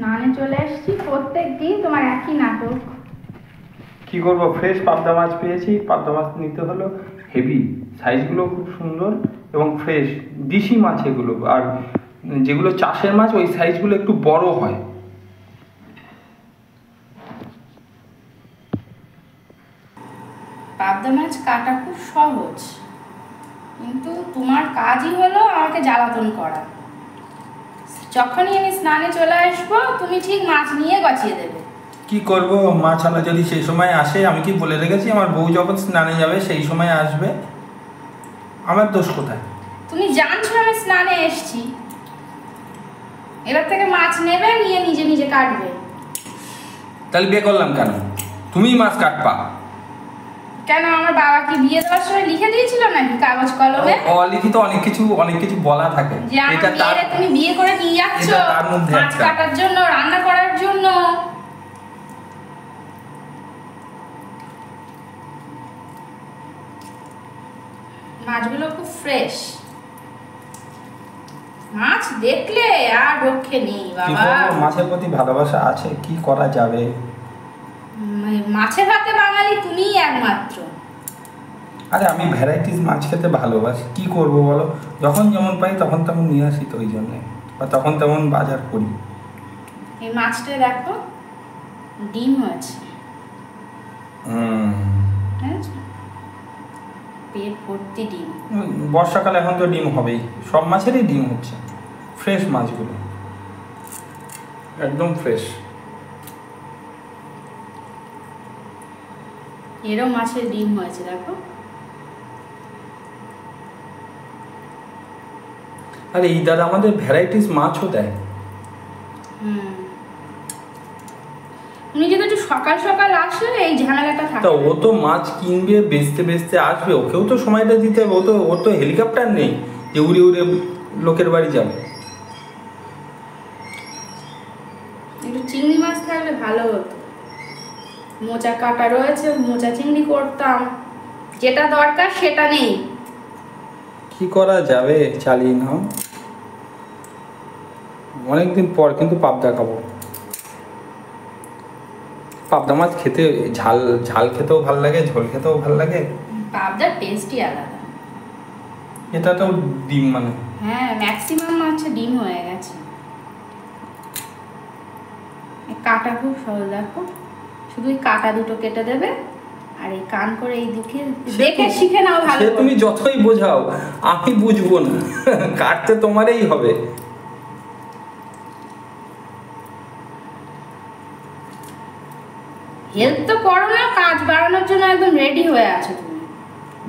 স্নানে চলে এসেছি, প্রত্যেকদিন তোমার একই নাটক। কি করবো, ফ্রেশ পাবদা মাছ পেয়েছি, পাবদা মাছ নিতে হলো। হেভি সাইজগুলো খুব সুন্দর এবং ফ্রেশ দেশি মাছ এগুলো। আর যেগুলো চাষের মাছ ওই সাইজগুলো একটু বড় হয়। পাবদা মাছ কাটা খুব সহজ, কিন্তু তোমার কাজই হলো আমাকে জ্বালাতন করা। যখনই আমি স্নানে চলে আসবো তুমি ঠিক মাছ নিয়ে গছিয়ে দেবে। কি করব, মাছালা যদি সেই সময় আসে, আমি কি বলে রেখেছি আমার বউ যখন স্নানে যাবে সেই সময় আসবে? আমার দোষ কোথায়? তুমি জানছো আমি স্নানে এসেছি, এবার থেকে মাছ নেবে, নিয়ে নিজে নিজে কাটবে। তাহলে বিয়ে করলাম কেন? তুমিই মাছ কাটবা কেন, আমার বাবা কি বিয়ে দেওয়ার সময় লিখে দিয়েছিল নাকি কাগজ কলমে? অলিখিত অনেক কিছু বলা থাকে। এটা তার, তুমি বিয়ে করে নিয়ে যাচ্ছ মাছ কাটার জন্য, রান্না করার জন্য। মাছগুলো খুব ফ্রেশ, মাছ দেখলে আর রক্ষে নেই বাবা। মাছের প্রতি ভালোবাসা আছে, কি করা যাবে। মাছের হাতে বাঙালি তুমিই একমাত্র। আরে আমি ভ্যারাইটিস মাছ খেতে ভালোবাসি, কি করব বলো, যখন যেমন পাই তখন তেমন নিয়ে আসি, তো ওই জন্যে, বা তখন তেমন বাজার করি। এই মাছটা দেখো ডিম হয়েছে, পেট ভর্তি ডিম। বর্ষাকালে এখন তো ডিম হবেই, সব মাছেরই ডিম হচ্ছে। ফ্রেশ মাছগুলো একদম ফ্রেশ। এরও মাছের ডিম হয়েছে দেখো। আরে এই দাদা আমাদের ভ্যারাইটিস মাছও দেয়। উনি যদি একটু সকাল সকাল আসে এই ঝামেলাটা থাকে। তা ও তো মাছ কিনবে, বেচতে বেচতে আসবে, ওকেও তো সময়টা দিতে হবে। ওর তো হেলিকপ্টার নেই যে উড়ে উড়ে লোকের বাড়ি যাবে। একটু চিংড়ি মাছ থাকলে ভালো হতো, মোচা কাটা রয়েছে, মোচা চিংড়ি করতাম, যেটা দরকার সেটা নেই। কি করা যাবে, চালিয়ে নাও। অনেকদিন পর কিন্তু পাবদা খাবো। পাবদা মাছ খেতে ঝাল ঝাল খেতেও ভাল লাগে, ঝোল খেতেও ভাল লাগে। পাবদার টেস্টই আলাদা। এটা তো ডিম মানে, হ্যাঁ ম্যাক্সিমাম মাছে ডিম হয়ে গেছে। কাটা খুব সহজ দেখো, শুধু এই কাটা দুটো কেটে দেবে আর এই কান করে এই দিকে দেখে শিখে নাও ভালো। তুমি যতই বোঝাও আমি বুঝবো না, কাটতে তোমারই হবে। হেল্প তো করো না, কাজ বাড়ানোর জন্য একদম রেডি হয়ে আছো তুমি।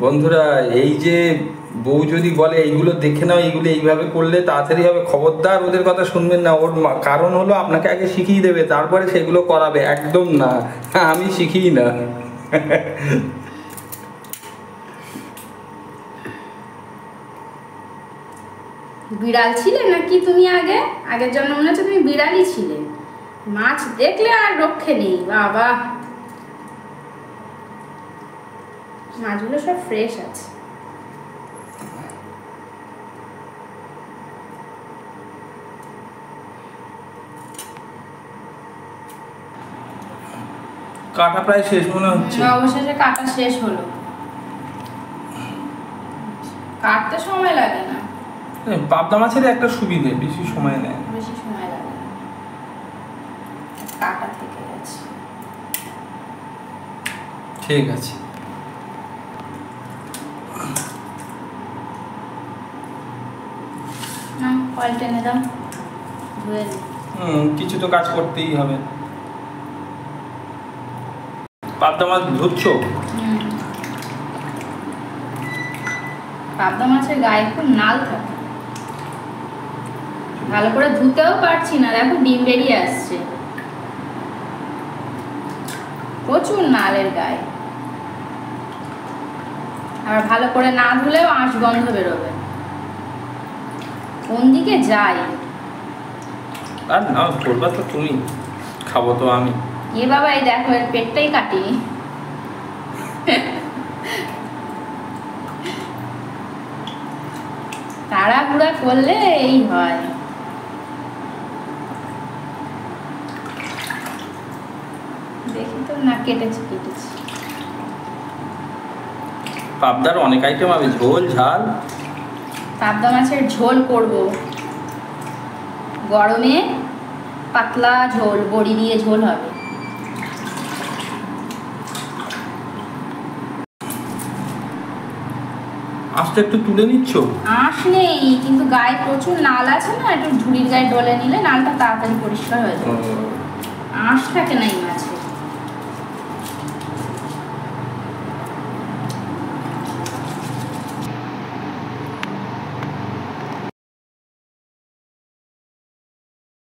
বন্ধুরা, এই যে বউ যদি বলে এইগুলো দেখে নাও, এইগুলো এইভাবে করলে তাড়াতাড়ি হবে, খবরদার ওদের কথা শুনবেন না। ওর কারণ হলো আপনাকে আগে শিখিয়ে দেবে, তারপরে সেগুলো করাবে। একদম না, আমি শিখিই না। বিড়াল ছিলে নাকি তুমি? আগের জন্ম মনে হচ্ছে তুমি বিড়ালই ছিলে। মাছ দেখলে আর রক্ষে নেই বাবা। মাছগুলো সব ফ্রেশ আছে। কাটা প্রায় শেষ মনে হচ্ছে। অবশেষে কাটা শেষ হলো। কাটতে সময় লাগে না, পাবদা মাছের একটা সুবিধে, বেশি সময় নেয়, বেশি সময় লাগে না। কাটা থেকে গেছে। ঠিক আছে। না কল টেনে দাও, ধুয়ে দিই। কিছু তো কাজ করতেই হবে। পাবদা মাছ ধুচ্ছ? পাবদা মাছের গায়ে খুব নাল থাকে, ভালো করে ধুতেও পারছি না। দেখো ডিম বেরিয়ে আসছে, প্রচুর নালের গায়ে। আর ভালো করে না ধুলেও আঁশ গন্ধ বেরোবে। কোন দিকে যাই? আর না করবা তো তুমি, খাবো তো আমি। এ বাবা, এই দেখো এর পেটটাই কাটি। তাড়াহুড়া করলে এই হয়। দেখি তো, না কেটেছি। পাবদার অনেক আইটেম হবে, ঝোল ঝাল। পাবদা মাছের ঝোল করব গরমে, পাতলা ঝোল, বড়ি দিয়ে ঝোল হবে। আঁশটা একটু তুলে নিচ্ছ? আঁশ নেই, কিন্তু গায়ে প্রচুর নাল আছে না, একটু ঝুড়ির গায়ে ডলে নিলে নালটা তাড়াতাড়ি পরিষ্কার হয়ে যাবে। আঁশ থাকে না এই মাছ।